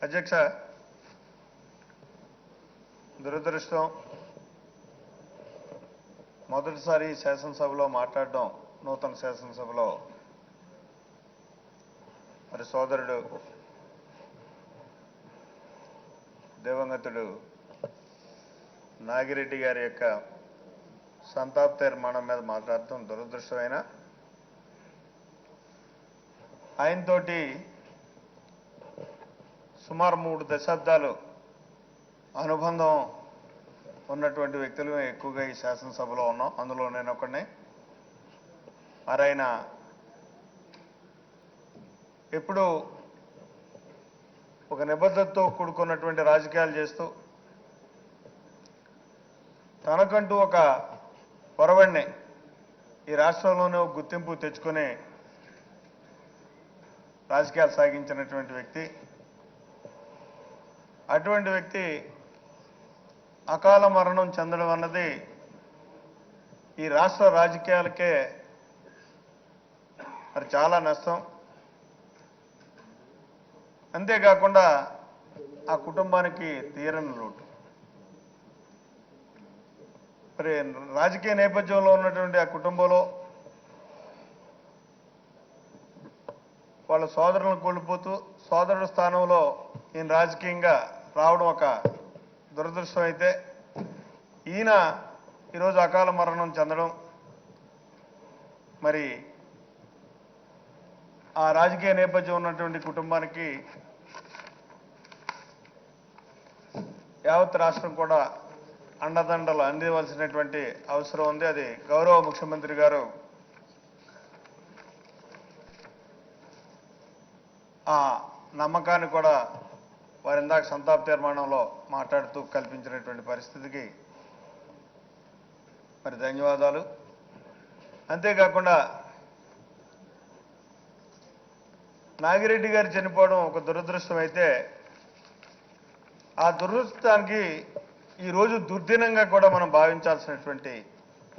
అధ్యక్ష, దురదృష్టం మొదటిసారి శాసనసభలో మాట్లాడడం, నూతన శాసనసభలో మరి సోదరుడు దివంగతుడు నాగిరెడ్డి గారి యొక్క సంతాప తీర్మానం మీద మాట్లాడటం దురదృష్టమైన ఆయనతోటి సుమారు 3 దశాబ్దాలు అనుబంధం ఉన్నటువంటి వ్యక్తులు ఎక్కువగా ఈ శాసనసభలో ఉన్నాం. అందులో నేను ఒకడిని. మరి ఆయన ఎప్పుడు ఒక నిబద్ధతతో కూడుకున్నటువంటి రాజకీయాలు చేస్తూ తనకంటూ ఒక పొరవడిని ఈ రాష్ట్రంలోనే ఒక గుర్తింపు తెచ్చుకుని రాజకీయాలు సాగించినటువంటి వ్యక్తి. అటువంటి వ్యక్తి అకాల మరణం చెందడం అన్నది ఈ రాష్ట్ర రాజకీయాలకే మరి చాలా నష్టం. అంతేకాకుండా ఆ కుటుంబానికి తీరని లోటు. మరి రాజకీయ నేపథ్యంలో ఉన్నటువంటి ఆ కుటుంబంలో వాళ్ళ సోదరులను కోల్పోతూ సోదరుడు స్థానంలో ఈయన రాజకీయంగా రావడం ఒక దురదృష్టం అయితే, ఈయన ఈరోజు అకాల మరణం చెందడం మరి ఆ రాజకీయ నేపథ్యం ఉన్నటువంటి కుటుంబానికి యావత్ రాష్ట్రం కూడా అండదండలు అందివలసినటువంటి అవసరం ఉంది. అది గౌరవ ముఖ్యమంత్రి గారు ఆ నమ్మకాన్ని కూడా వారి ఇందాక సంతాప తీర్మానంలో మాట్లాడుతూ కల్పించినటువంటి పరిస్థితికి మరి ధన్యవాదాలు. అంతేకాకుండా నాగిరెడ్డి గారు చనిపోవడం ఒక దురదృష్టం అయితే, ఆ దురదృష్టానికి ఈరోజు దుర్దినంగా కూడా మనం భావించాల్సినటువంటి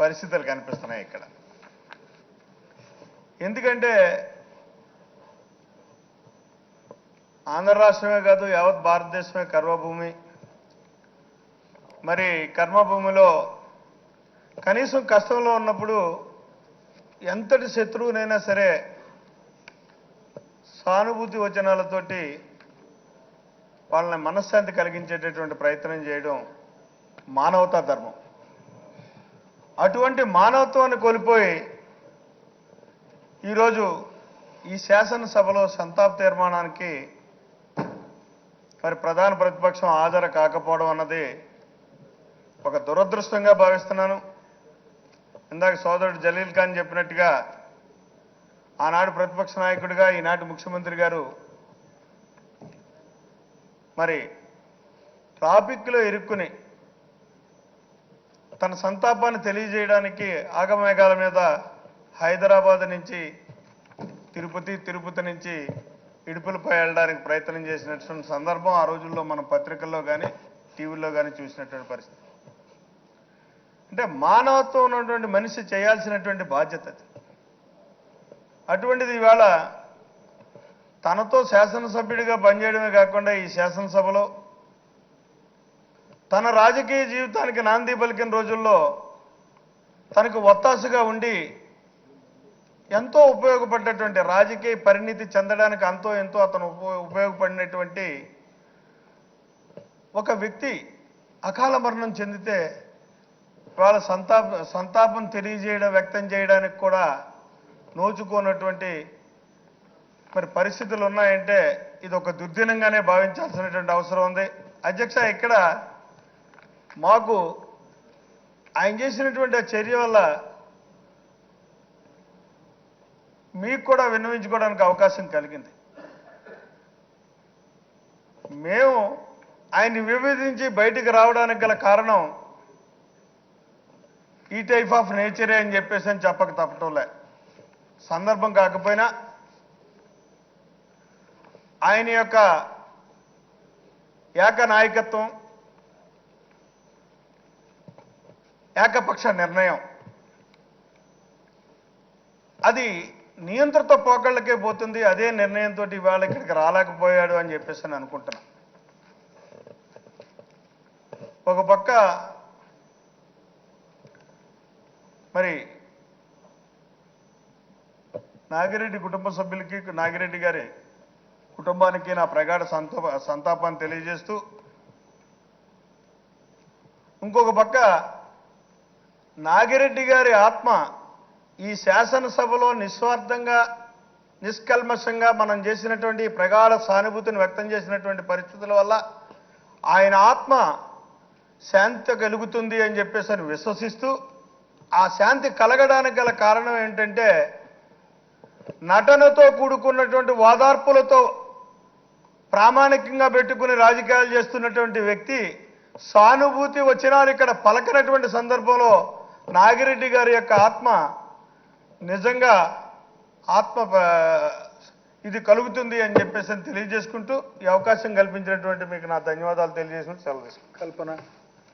పరిస్థితులు కనిపిస్తున్నాయి ఇక్కడ. ఎందుకంటే ఆంధ్ర రాష్ట్రమే కాదు, యావత్ భారతదేశమే కర్మభూమి. మరి కర్మభూమిలో కనీసం కష్టంలో ఉన్నప్పుడు ఎంతటి శత్రువునైనా సరే సానుభూతి వచనాలతోటి వాళ్ళని మనశ్శాంతి కలిగించేటటువంటి ప్రయత్నం చేయడం మానవతా ధర్మం. అటువంటి మానవత్వాన్ని కోల్పోయి ఈరోజు ఈ శాసనసభలో సంతాప తీర్మానానికి మరి ప్రధాన ప్రతిపక్షం హాజరు కాకపోవడం అన్నది ఒక దురదృష్టంగా భావిస్తున్నాను. ఇందాక సోదరుడు జలీల్ ఖాన్ చెప్పినట్టుగా ఆనాడు ప్రతిపక్ష నాయకుడిగా ఈనాటి ముఖ్యమంత్రి గారు మరి ట్రాఫిక్లో ఇరుక్కుని తన సంతాపాన్ని తెలియజేయడానికి ఆగమేఘాల మీద హైదరాబాద్ నుంచి తిరుపతి నుంచి ఇడుపులపై వెళ్ళడానికి ప్రయత్నం చేసినటువంటి సందర్భం ఆ రోజుల్లో మనం పత్రికల్లో కానీ టీవీల్లో కానీ చూసినటువంటి పరిస్థితి. అంటే మానవత్వం ఉన్నటువంటి మనిషి చేయాల్సినటువంటి బాధ్యత అది. అటువంటిది ఇవాళ తనతో శాసనసభ్యుడిగా పనిచేయడమే కాకుండా ఈ శాసనసభలో తన రాజకీయ జీవితానికి నాంది పలికిన రోజుల్లో తనకు ఒత్తాసుగా ఉండి ఎంతో ఉపయోగపడ్డటువంటి రాజకీయ పరిణితి చెందడానికి అంతో ఎంతో అతను ఉపయోగపడినటువంటి ఒక వ్యక్తి అకాల మరణం చెందితే వాళ్ళ సంతాపం వ్యక్తం చేయడానికి కూడా నోచుకోనటువంటి మరి పరిస్థితులు ఉన్నాయంటే ఇది ఒక దుర్దినంగానే భావించాల్సినటువంటి అవసరం ఉంది. అధ్యక్ష, ఇక్కడ మాకు ఆయన చేసినటువంటి ఆ చర్య వల్ల మీకు కూడా విన్నవించుకోవడానికి అవకాశం కలిగింది. మేము ఆయన్ని విభేదించి బయటికి రావడానికి గల కారణం ఈ టైప్ ఆఫ్ నేచరే అని చెప్పేసి అని చెప్పక తప్పటంలే. సందర్భం కాకపోయినా ఆయన యొక్క ఏకనాయకత్వం, ఏకపక్ష నిర్ణయం అది నియంత్రిత పోకళ్ళకే పోతుంది. అదే నిర్ణయంతో ఇవాళ ఇక్కడికి రాలేకపోయాడు అని చెప్పేసి అనుకుంటున్నాను. ఒక పక్క మరి నాగిరెడ్డి కుటుంబ సభ్యులకి, నాగిరెడ్డి గారి కుటుంబానికి నా ప్రగాఢ సంతాపాన్ని తెలియజేస్తూ, ఇంకొక పక్క నాగిరెడ్డి గారి ఆత్మ ఈ శాసనసభలో నిస్వార్థంగా, నిష్కల్మషంగా మనం చేసినటువంటి ప్రగాఢ సానుభూతిని వ్యక్తం చేసినటువంటి పరిస్థితుల వల్ల ఆయన ఆత్మ శాంతి కలుగుతుంది అని చెప్పేసి విశ్వసిస్తూ, ఆ శాంతి కలగడానికి గల కారణం ఏంటంటే నటనతో కూడుకున్నటువంటి ఓదార్పులతో ప్రామాణికంగా పెట్టుకుని రాజకీయాలు చేస్తున్నటువంటి వ్యక్తి సానుభూతి వచనాలు ఇక్కడ పలకనటువంటి సందర్భంలో నాగిరెడ్డి గారి యొక్క ఆత్మ నిజంగా ఇది కలుగుతుంది అని చెప్పేసి తెలియజేసుకుంటూ ఈ అవకాశం కల్పించినటువంటి మీకు నా ధన్యవాదాలు తెలియజేసుకుంటూ సెలవు తీసుకుంటాను. కల్పన